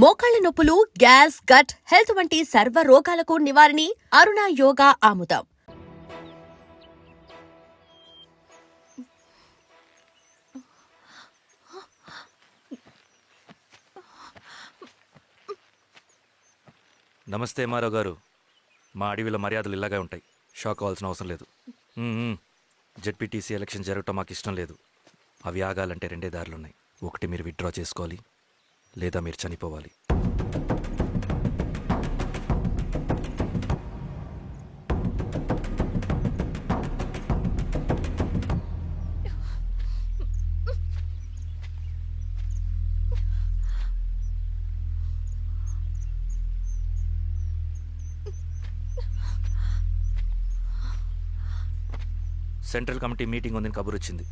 మోకాళ్ల నొప్పులు, gas, gut health వంటి సర్వ రోగాలకు నివారణి అరుణ యోగా ఆముదం. నమస్తే మారావు గారు. మా అడవిలో మర్యాదలు ఇలాగే ఉంటాయి. షాక్ అవ్వాల్సిన అవసరం లేదు. జెడ్పీటీసీ ఎలక్షన్ జరగటం మాకు ఇష్టం లేదు. అవి ఆగాలంటే రెండే దారులున్నాయి. ఒకటి మీరు విత్డ్రా చేసుకోవాలి, లేదా మీరు చనిపోవాలి. సెంట్రల్ కమిటీ మీటింగ్ ఉందని కబురు వచ్చింది.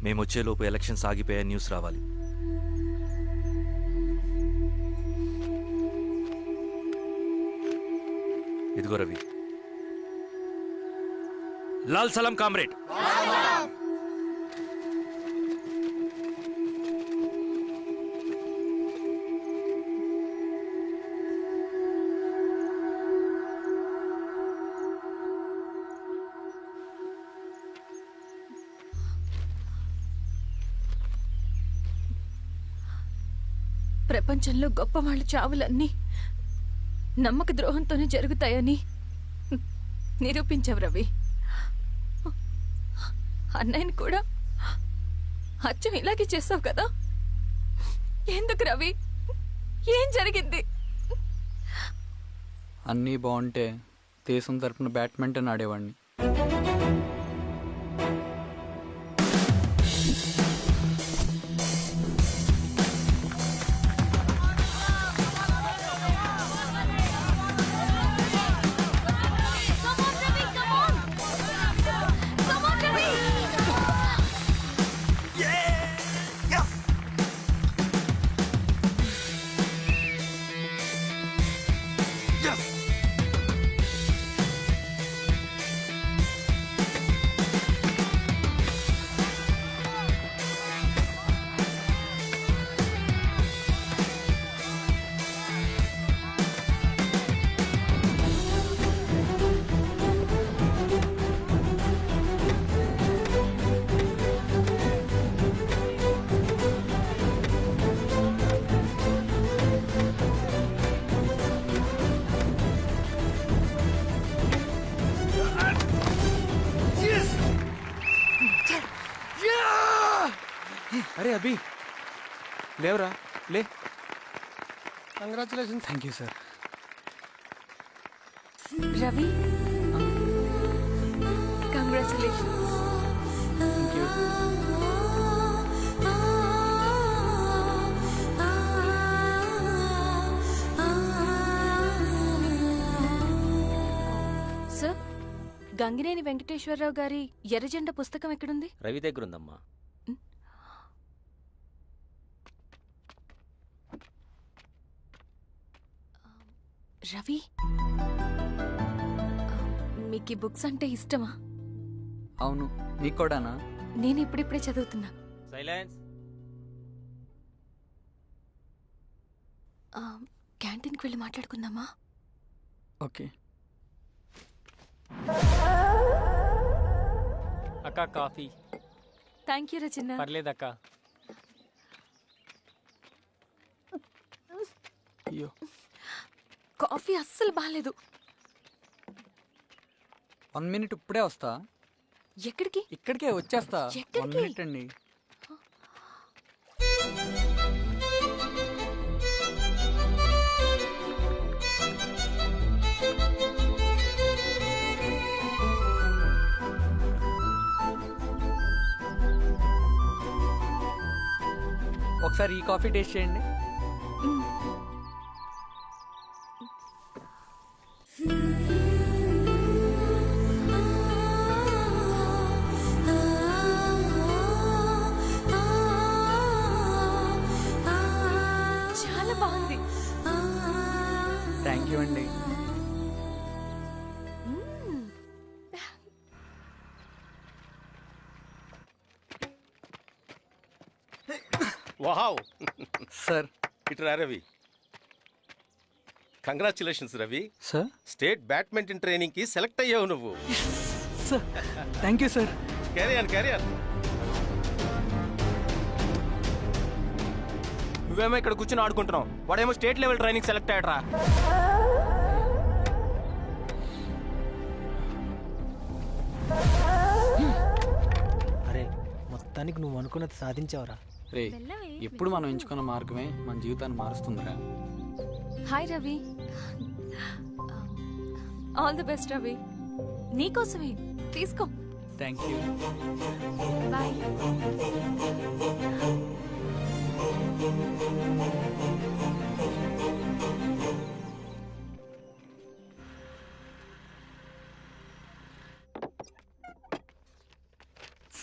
మేము వచ్చేలోపు ఎలక్షన్స్ ఆగిపోయే న్యూస్ రావాలి. ఇదిగో రవి. లాల్ సలాం కామ్రేడ్. ప్రపంచంలో గొప్పవాళ్ళ చావులన్నీ నమ్మక ద్రోహంతోనే జరుగుతాయని నిరూపించావు రవి. అన్నయ్యని కూడా అచ్చం ఇలాగే చేస్తావు కదా. ఎందుకు రవి? ఏం జరిగింది? అన్నీ బాగుంటే దేశం తరపున బ్యాడ్మింటన్ ఆడేవాడిని. అరే అభి, లేవరా, లే. Congratulations. Thank you sir. Ravi, congratulations. Thank you. Sir, Gangineni Venkateswararao గారి ఎర్రజెండ పుస్తకం ఎక్కడుంది? రవి దగ్గర ఉందమ్మా. రవి, మీకు ఈ బుక్స్ అంటే ఇష్టమా? అవును, నీకు కూడానా? నేను ఇప్పుడిప్పుడే చదువుతున్నా. సైలెన్స్. క్యాంటీన్కి వెళ్ళి మాట్లాడుకుందామా? ఓకే. అక్క కాఫీ. థ్యాంక్ యూ రచన. పర్లేదక్క. అయ్యో, కాఫీ అస్సలు బాలేదు. 1 minute ఇప్పుడే వస్తా. ఎక్కడికి? ఇక్కడికే వచ్చేస్తా. ఎక్కడికి? 1 minute అండి. ఒకసారి ఈ కాఫీ టేస్ట్ చేయండి. చాలా బాగుంది. థ్యాంక్ యూ అండి. వావ్. సార్, ఇట్రా Ravi. Congratulations Ravi. Sir state badminton training కి సెలెక్ట్ అయ్యావు నువ్వు. Sir thank you sir. Carrier. నువ్వేమో ఇక్కడ కూర్చొని ఆడుకుంటున్నావు, వాడేమో స్టేట్ లెవెల్ ట్రైనింగ్ సెలెక్ట్ అయ్యాడ్రా. అరే మొత్తానికి నువ్వు అనుకున్నది సాధించావురా. రే ఎప్పుడు మనం ఎంచుకున్న మార్గమే మన జీవితాన్ని మారుస్తుందిరా. Hi Ravi. All the best Ravi. నీకోసమే తీసుకో. Thank you. బాయ్.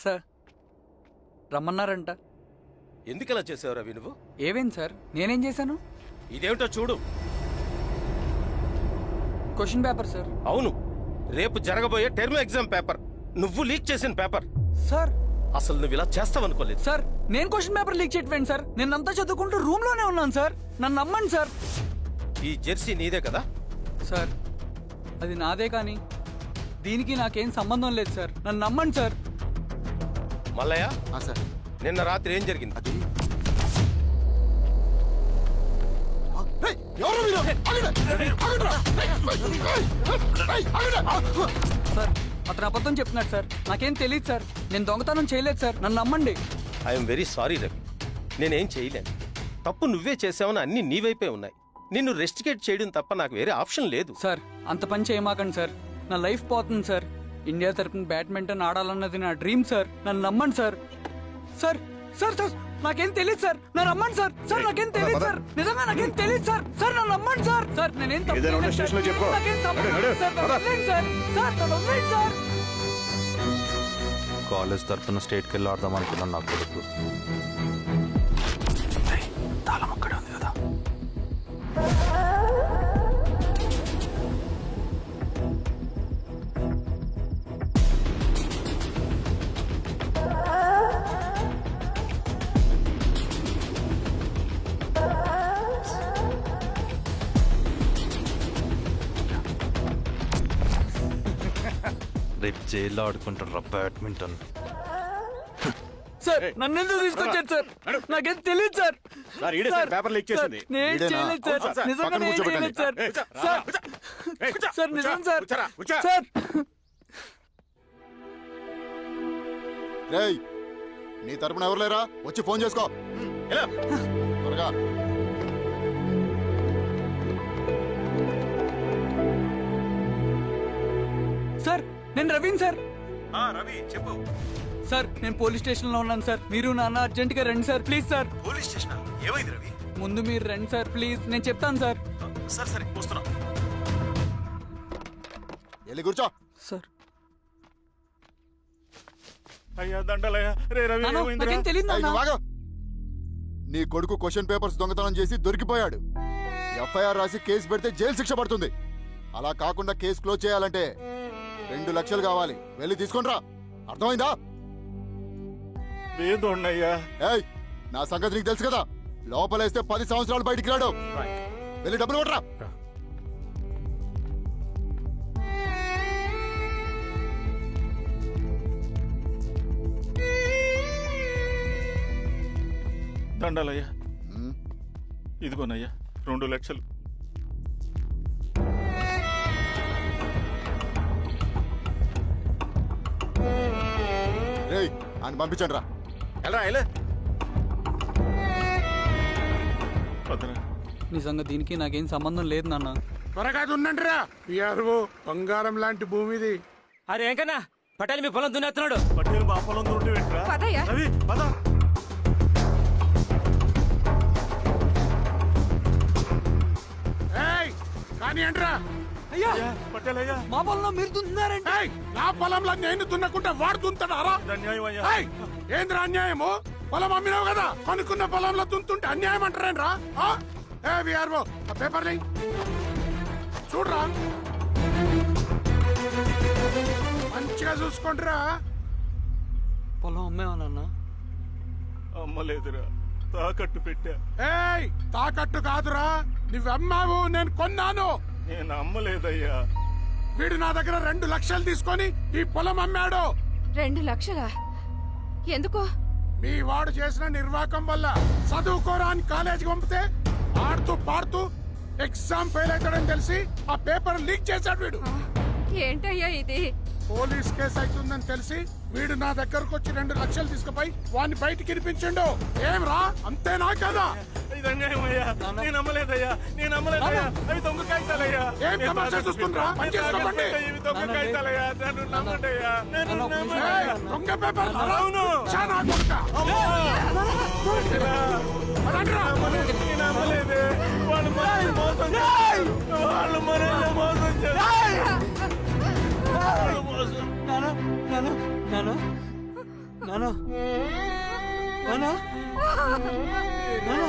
సార్ రమ్మన్నారంట. ఎందుకలా చేసావు రవి నువ్వు? ఏవేం సార్ నేనేం చేశాను? ఇదేమిటో చూడు. Question paper sir. అవును, రేపు జరగబోయే టర్మ్ ఎగ్జామ్ పేపర్ నువ్వు లీక్ చేసిన పేపర్. సార్ అసలు నువ్వు ఇలా చేస్తావనుకోలేదు. సార్ నేను క్వశ్చన్ పేపర్ లీక్ చేయట్లేండి సార్. నేను అంతా చదువుకుంటూ రూమ్ లోనే ఉన్నాను సార్. నన్ను నమ్మండి సార్. ఈ జెర్సీ నీదే కదా? సార్ అది నాదే కానీ దీనికి నాకేం సంబంధం లేదు సార్. నన్ను నమ్మండి సార్. మల్లయ్య, సార్ నిన్న రాత్రి ఏం జరిగింది? సార్ అతను అబద్ధం చెప్తున్నాడు సార్. నాకేం తెలియదు సార్. నేను దొంగతనం చేయలేదు సార్. నన్ను నమ్మండి. ఐఎమ్ వెరీ సారీ రవి, నేనేం చేయలేను. తప్పు నువ్వే చేసావని అన్ని నీ వైపే ఉన్నాయి. నిన్ను రెస్టికేట్ చేయడం తప్ప నాకు వేరే ఆప్షన్ లేదు. సార్ అంత పని చేయమాకండి సార్. నా లైఫ్ పోతుంది సార్. ఇండియా తరపున బ్యాడ్మింటన్ ఆడాలన్నది నా డ్రీమ్ సార్. నన్ను నమ్మండి సార్. సార్ సార్ సార్ నాకేం తెలియదు సార్. నన్ను నమ్మండి సార్. సార్ నాకేం తెలియదు సార్. నిజంగా నాకేం తెలియదు సార్. సార్ నన్ను నమ్మండి సార్. సార్ నేనేం తప్పు చేయలేదు సార్. నాకేం సంబంధం లేదు సార్. నన్ను వదిలేయండి సార్. సార్ నన్ను వదిలేయండి సార్. కాలేజ్ తరఫున స్టేట్కి వెళ్ళి ఆడదాం అనుకున్నాను నా కొడుకు. తాళం అక్కడే ఉంది కదా. రేపు జైల్లో ఆడుకుంటారు బ్యాడ్మింటన్. సార్ నన్ను ఎందుకు తీసుకొచ్చారు సార్? నాకేం తెలియదు సార్. పేపర్ లీక్ చేసింది. నేను చేయలేదు సార్. నిజంగా నేను చేయలేదు సార్. సార్ సార్ నిజం సార్. సార్ రేయ్ నీ తరపున ఎవరు లేరా? వచ్చి ఫోన్ చేసుకో త్వరగా. సార్ నేను రవీన్ సార్. రవి చెప్పు. సార్ నేను పోలీస్ స్టేషన్ లో ఉన్నాను సార్. మీరు నాన్న అర్జెంట్ గా రండి sir please sir. Police station ఏమైంది రవి? ముందు మీరు రండి సార్ ప్లీజ్. నేను చెప్తాను సార్. సరే వస్తున్నా. వెళ్ళి కూర్చో. సార్ అయ్యా దండలయ్యా. రే రవి నాన్న, నాకేం తెలియదు ఏయ్, నాన్న. నువ్వు ఆగు. నీ కొడుకు క్వశ్చన్ పేపర్స్ దొంగతనం చేసి దొరికిపోయాడు. ఎఫ్ఐఆర్ రాసి కేసు పెడితే జైలు శిక్ష పడుతుంది. అలా కాకుండా కేసు క్లోజ్ చేయాలంటే 2 లక్షలు కావాలి. వెళ్ళి తీసుకొని రా. అర్థమైందా? లేదోన్నయ్యా. ఏయ్ నా సంగతి నీకు తెలుసు కదా. లోపలేస్తే 10 సంవత్సరాలు బయటికి రాడు. వెళ్ళి డబ్బులు కొట్టరా. దండలయ్యా. ఇదిగోనయ్యా 2 లక్షలు. రేయ్ అని పంపించండి రా. ఎలా నిజంగా దీనికి నాకేం సంబంధం లేదు నాన్న. త్వరగా దున్నండి రా. పిఆర్ఓ బంగారం లాంటి భూమిది. అరే ఏంకన్నా పటేల్ మీ పొలం దున్నేస్తున్నాడు. పటేల్ మా పొలం దున్నుంటే ఏంట్రా? పదయ్యా. రవి పద. ఏయ్ కానీ ఏంట్రా? అయ్యా పటేల్ అయ్యా. మా పొలంలో మీరు దున్నుతున్నారండి. ఏయ్ నా పొలంలో నేను దున్నకుంటే వాడు దున్నుతాడారా? అన్యాయం అయ్యా. ఏయ్ ఏంద్రా అన్యాయము? పొలం అమ్మినావు కదా, కొనుక్కున్న పొలంలో దున్నుతుంటే అన్యాయం అంటారేంట్రా? ఏ విఆర్ఓ ఆ పేపర్ని చూడరా, మంచిగా చూసుకుంటారా. పొలం అమ్మేవా నాన్న? అమ్మలేదురా. తాకట్టు పెట్టా. ఏయ్, తాకట్టు కాదురా, నువ్వమ్మావు, నేను కొన్నాను. నేను అమ్మలేదయ్యా. వీడు నా దగ్గర 2 లక్షలు తీసుకొని ఈ పొలం అమ్మాడు. 2 లక్షలా? ఎందుకో? మీ వాడు చేసిన నిర్వాకం వల్ల చదువుకోరా అని కాలేజీకి పంపితే ఆడుతూ పాడుతూ ఎగ్జామ్ ఫెయిల్ అవుతాడని తెలిసి ఆ పేపర్ లీక్ చేశాడు వీడు. ఏంటయ్యా ఇది? పోలీస్ కేసు అవుతుందని తెలిసి వీడు నా దగ్గరకు వచ్చి 2 లక్షలు తీసుకుపోయి వాడిని బయటికి ఇరిపించిండు. ఏం రా, అంతేనా కదా? ఏం తమాషా చూస్తుండ్రా? పని చేసుకోమండి. ఏయ్, దొంగ పేపర్ చాలా కొడుక. పదండ్రా. Nano nano nano nano nano nano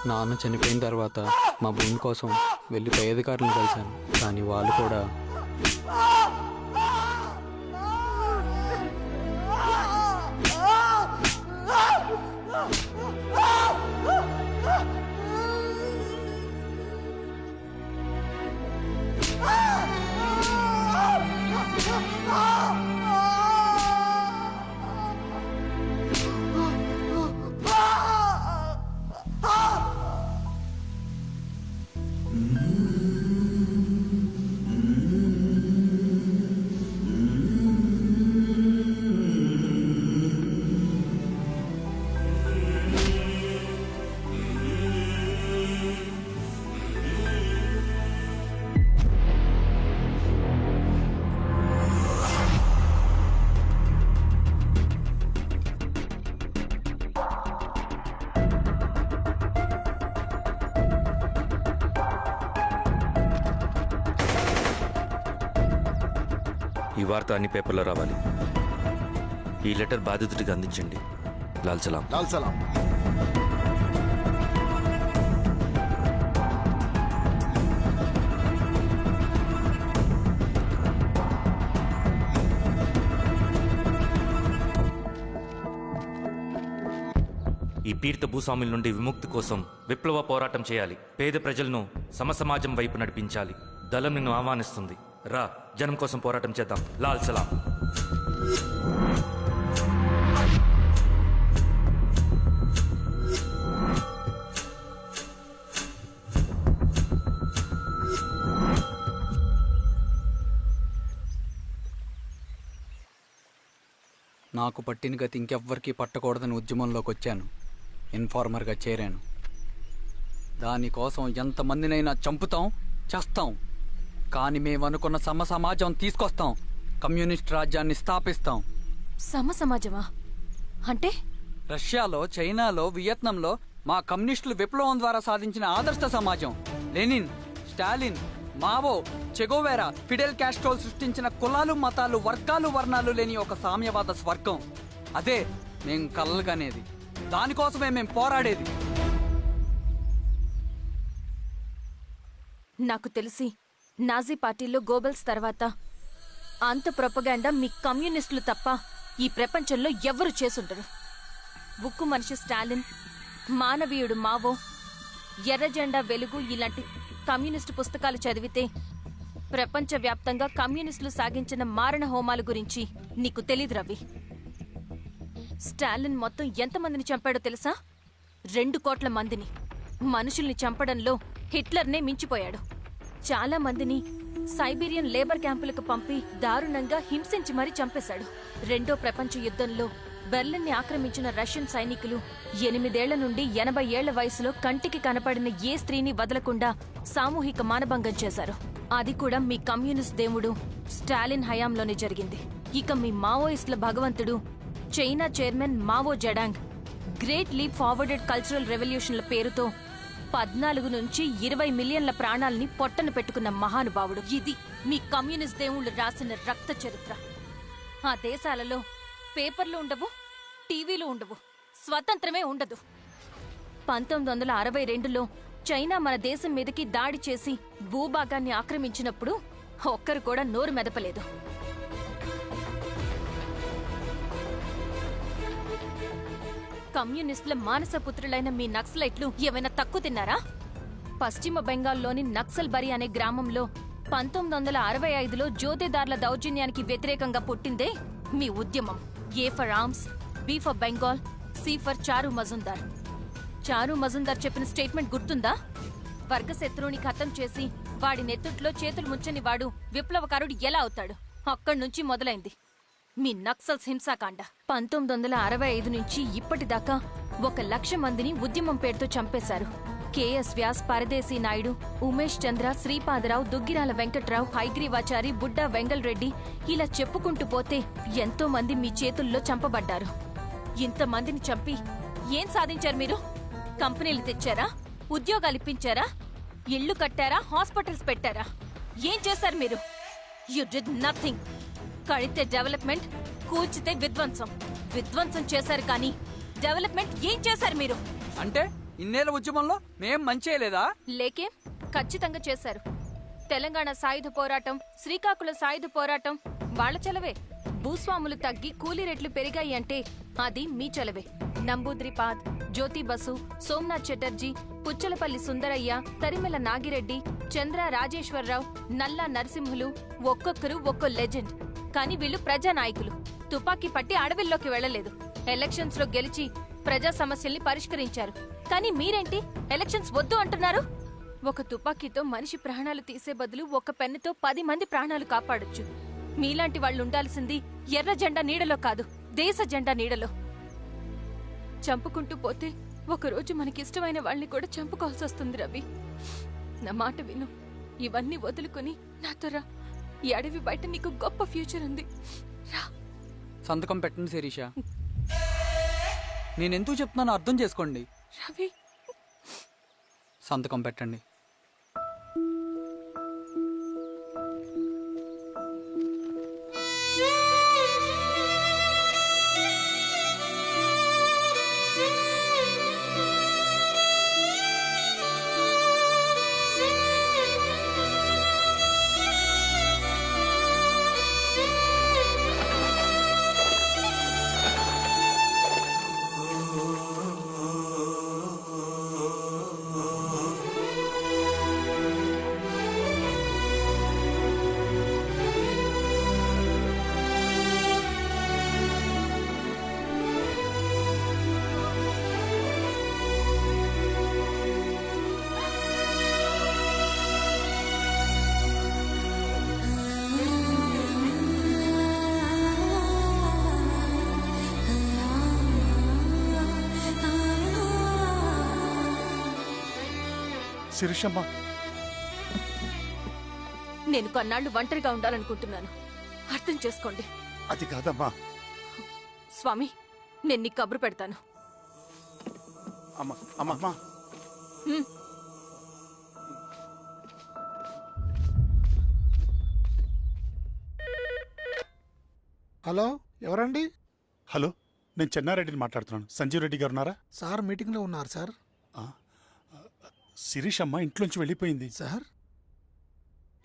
నాన్న చనిపోయిన తర్వాత మా భూమి కోసం వెళ్ళి పై అధికారులను కలిశాను, కానీ వాళ్ళు కూడా ఈ వార్త అన్ని పేపర్లో రావాలి. ఈ లెటర్ బాధితుడికి అందించండి. లాల్ సలాం. లాల్ సలాం. ఈ పీడిత భూస్వాముల నుండి విముక్తి కోసం విప్లవ పోరాటం చేయాలి. పేద ప్రజలను సమసమాజం వైపు నడిపించాలి. దళం నిన్ను ఆహ్వానిస్తుంది. రా, జనం కోసం పోరాటం చేద్దాం. లాల్ సలాం. నాకు పట్టిన గతి ఇంకెవ్వరికీ పట్టకూడదని ఉద్యమంలోకి వచ్చాను. ఇన్ఫార్మర్గా చేరాను. దానికోసం ఎంతమందినైనా చంపుతాం, చేస్తాం. కానీ మేమనుకున్న సమాజం తీసుకొస్తాం. కమ్యూనిస్ట్ రాజ్యాన్ని స్థాపిస్తాం. సమాజమా అంటే? రష్యాలో, చైనాలో, వియత్నంలో మా కమ్యూనిస్టులు విప్లవం ద్వారా సాధించిన ఆదర్శ సమాజం. Lenin, Stalin, Mao, Che Guevara, Fidel కాస్ట్రోల్ సృష్టించిన కులాలు, మతాలు, వర్గాలు, వర్ణాలు లేని ఒక సామ్యవాద స్వర్గం. అదే మేం కలలుగనేది. దానికోసమే మేం పోరాడేది. నాకు తెలిసి నాజీ పార్టీలో గోబెల్స్ తర్వాత అంత ప్రొపగాండా మీ కమ్యూనిస్టులు తప్ప ఈ ప్రపంచంలో ఎవ్వరూ చేసుండరు. ఉక్కు మనిషి స్టాలిన్, మానవీయుడు మావో, ఎర్రజెండా వెలుగు ఇలాంటి కమ్యూనిస్టు పుస్తకాలు చదివితే ప్రపంచవ్యాప్తంగా కమ్యూనిస్టులు సాగించిన మారణ హోమాల గురించి నీకు తెలీదు రవి. స్టాలిన్ మొత్తం ఎంతమందిని చంపాడో తెలుసా? 2 కోట్ల మందిని. మనుషుల్ని చంపడంలో హిట్లర్నే మించిపోయాడు. చాలా మందిని సైబీరియన్ లేబర్ క్యాంపులకు పంపి దారుణంగా హింసించి మరీ చంపేశాడు. 2వ ప్రపంచ యుద్ధంలో బెర్లిన్ని ఆక్రమించిన రష్యన్ సైనికులు 8 ఏళ్ల నుండి 80 ఏళ్ల వయసులో కంటికి కనపడిన ఏ స్త్రీని వదలకుండా సామూహిక మానభంగం చేశారు. అది కూడా మీ కమ్యూనిస్ట్ దేవుడు స్టాలిన్ హయాంలోనే జరిగింది. ఇక మీ మావోయిస్టుల భగవంతుడు China chairman Mao Zedong great leap forwarded cultural రెవల్యూషన్ల పేరుతో 14 నుంచి 20 మిలియన్ల ప్రాణాల్ని పొట్టన పెట్టుకున్న మహానుభావుడు. ఇది మీ కమ్యూనిస్ట్ దేవుళ్ళు రాసిన రక్త చరిత్ర. ఆ దేశాలలో పేపర్లు ఉండవు, టీవీలు ఉండవు, స్వతంత్రమే ఉండదు. 1962లో చైనా మన దేశం మీదకి దాడి చేసి భూభాగాన్ని ఆక్రమించినప్పుడు ఒక్కరు కూడా నోరు మెదపలేదు. కమ్యూనిస్టుల మానసపుత్రులైన మీ నక్సలైట్లు ఏమైనా తక్కువ తిన్నారా? పశ్చిమ బెంగాల్లోని నక్సల్బరి అనే గ్రామంలో 1965లో జోతేదార్ల దౌర్జన్యానికి వ్యతిరేకంగా పుట్టిందే మీ ఉద్యమం. A for arms, B for Bengal, C for Charu Majumdar. చారు మజుందార్ చెప్పిన స్టేట్మెంట్ గుర్తుందా? వర్గశత్రువుని ఖతం చేసి వాడి నెత్తుట్లో చేతులు ముంచని వాడు విప్లవకారుడు ఎలా అవుతాడు? అక్కడి నుంచి మొదలైంది మీ నక్సల్స్ హింసాకాండ. 1965 నుంచి ఇప్పటిదాకా 1,00,000 మందిని ఉద్యమం పేరుతో చంపేశారు. కేఎస్ వ్యాస్, పరదేశీ నాయుడు, ఉమేష్ చంద్ర, శ్రీపాదరావు, దుగ్గిరాల వెంకట్రావు, హైగ్రీవాచారి, బుడ్డా వెంగల్ రెడ్డి, ఇలా చెప్పుకుంటూ పోతే ఎంతో మంది మీ చేతుల్లో చంపబడ్డారు. ఇంతమందిని చంపి ఏం సాధించారు మీరు? కంపెనీలు తెచ్చారా? ఉద్యోగాలు ఇప్పించారా? ఇళ్లు కట్టారా? హాస్పిటల్స్ పెట్టారా? ఏం చేశారు మీరు? You did nothing. కడితే డెవలప్మెంట్, కూల్చితే విధ్వంసం. విధ్వంసం చేశారు కానీ డెవలప్మెంట్ ఏం చేశారు మీరు? అంటే ఇన్నేళ్ల ఉద్యమంలో మేం మంచి చేయలేదా? లేకే, ఖచ్చితంగా చేశారు. తెలంగాణ సాయుధ పోరాటం, శ్రీకాకుళం సాయుధ పోరాటం వాళ్ళ చలవే. భూస్వాములు తగ్గి కూలీ రేట్లు పెరిగాయి అంటే అది మీ చలవే. నంబూద్రిపాద్, జ్యోతి బసు, సోమనాథ్ చటర్జీ, పుచ్చలపల్లి సుందరయ్య, తరిమెల నాగిరెడ్డి, చంద్ర రాజేశ్వరరావు, నల్లా నరసింహులు ఒక్కొక్కరు ఒక్కో లెజెండ్. కానీ వీళ్ళు ప్రజానాయకులు. తుపాకీ పట్టి అడవిల్లోకి వెళ్లలేదు. ఎలక్షన్స్ లో గెలిచి ప్రజా సమస్యల్ని పరిష్కరించారు. కానీ మీరేంటి ఎలక్షన్స్ వద్దు అంటున్నారు? ఒక తుపాకీతో మనిషి ప్రాణాలు తీసే బదులు ఒక పెన్నుతో 10 మంది ప్రాణాలు కాపాడొచ్చు. మీలాంటి వాళ్ళు ఉండాల్సింది ఎర్ర జెండా నీడలో కాదు, దేశ జెండా నీడలో. చంపుకుంటూ పోతే ఒకరోజు మనకిష్టమైన వాళ్ళని కూడా చంపుకోవాల్సి వస్తుంది రవి. నా మాట విను. ఇవన్నీ వదులుకుని నాతో రా. ఈ అడవి బయట నీకు గొప్ప ఫ్యూచర్ ఉంది. రా. సంతకం పెట్టండి శిరీష. నేనెందుకు చెప్తున్నానో అర్థం చేసుకోండి. రవి, సంతకం పెట్టండి. శిరీషమ్మ, నేను కొన్నాళ్ళు ఒంటరిగా ఉండాలనుకుంటున్నాను. అర్థం చేసుకోండి. అది కాదమ్మా. స్వామి, నేను నీ కబురు పెడతాను. అమ్మా అమ్మా అమ్మా, హ్మ్. హలో, ఎవరండి? హలో, నేను చెన్నారెడ్డిని మాట్లాడుతున్నాను. సంజీవ్ రెడ్డి గారు ఉన్నారా? సార్ మీటింగ్లో ఉన్నారు సార్. శిరీష్ అమ్మ ఇంట్లోంచి వెళ్ళిపోయింది సార్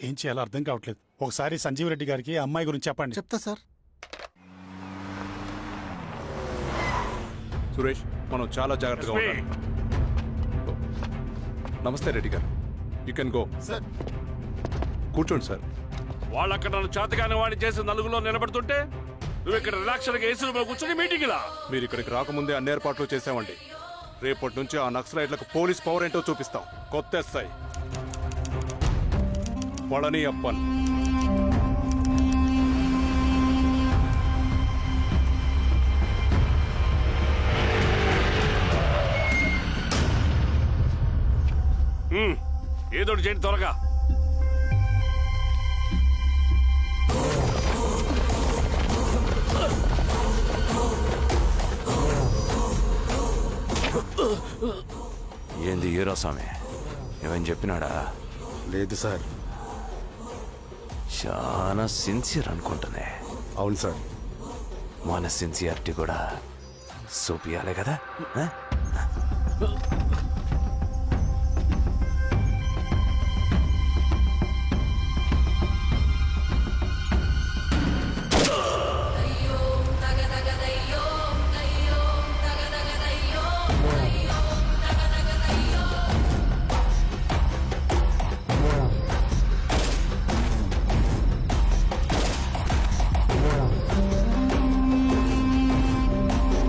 ఏం చేయాలో అర్థం కావట్లేదు. ఒకసారి సంజీవ్ రెడ్డి గారికి ఆ అమ్మాయి గురించి చెప్పండి. చెప్తా సార్. సురేష్, మనం చాలా జాగ్రత్తగా ఉండాలి. నమస్తే రెడ్డి గారు, యూ కెన్ గో. సార్, కూర్చోండి సార్. వాళ్ళు అక్కడ నన్ను చేతగాని వాడిని చేసి నలుగులో నిలబడుతుంటే నువ్వు ఇక్కడ రిలాక్స్గా ఏసీ రూమ్లో కూర్చొని మీటింగ్ ఇలా. మీరు ఇక్కడికి రాకముందే అన్ని ఏర్పాట్లు చేసామండి. రేపటి నుంచి ఆ నక్సలైట్లకు పోలీస్ పవర్ ఏంటో చూపిస్తాం. కొత్త ఎస్ఐ పళని అప్పన్. ఏదోటి చేయండి త్వరగా. ఏంది ఏరా స్వామి ఏమని చెప్పినాడా? లేదు సార్. చాలా సిన్సియర్ అనుకుంటానే. అవును సార్. మన సిన్సియారిటీ కూడా చూపియాలి కదా. ఆ?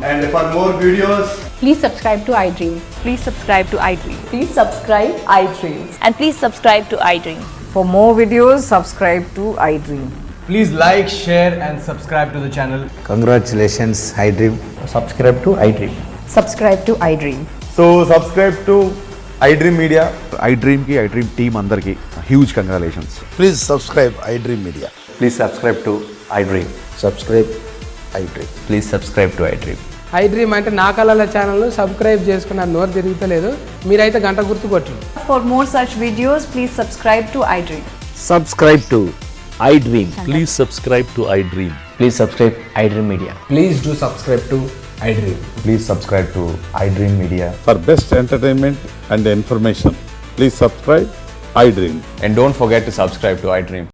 And for more videos, Please subscribe to iDream. Please subscribe to iDream. Please subscribe iDream. And please subscribe to iDream. For more videos, subscribe to iDream. Please like, share and subscribe to the channel. Congratulations, iDream. Subscribe to iDream. Subscribe to iDream. So subscribe to iDream Media. iDream ki iDream team andarki huge congratulations. Please subscribe iDream Media. Please subscribe to iDream. Subscribe iDream. Please subscribe to iDream. iDream అంటే నా కళల channel subscribe చేసుకున్న నోరు తిరుగుతలేదు. మీరైతే గంట గుర్తు కొట్టండి. For more such videos, please subscribe to iDream. Subscribe to iDream. Please subscribe to I dream. Please subscribe iDream Media. Please do subscribe to iDream. Please subscribe to iDream Media. For best entertainment and information please subscribe iDream. And don't forget to subscribe to iDream.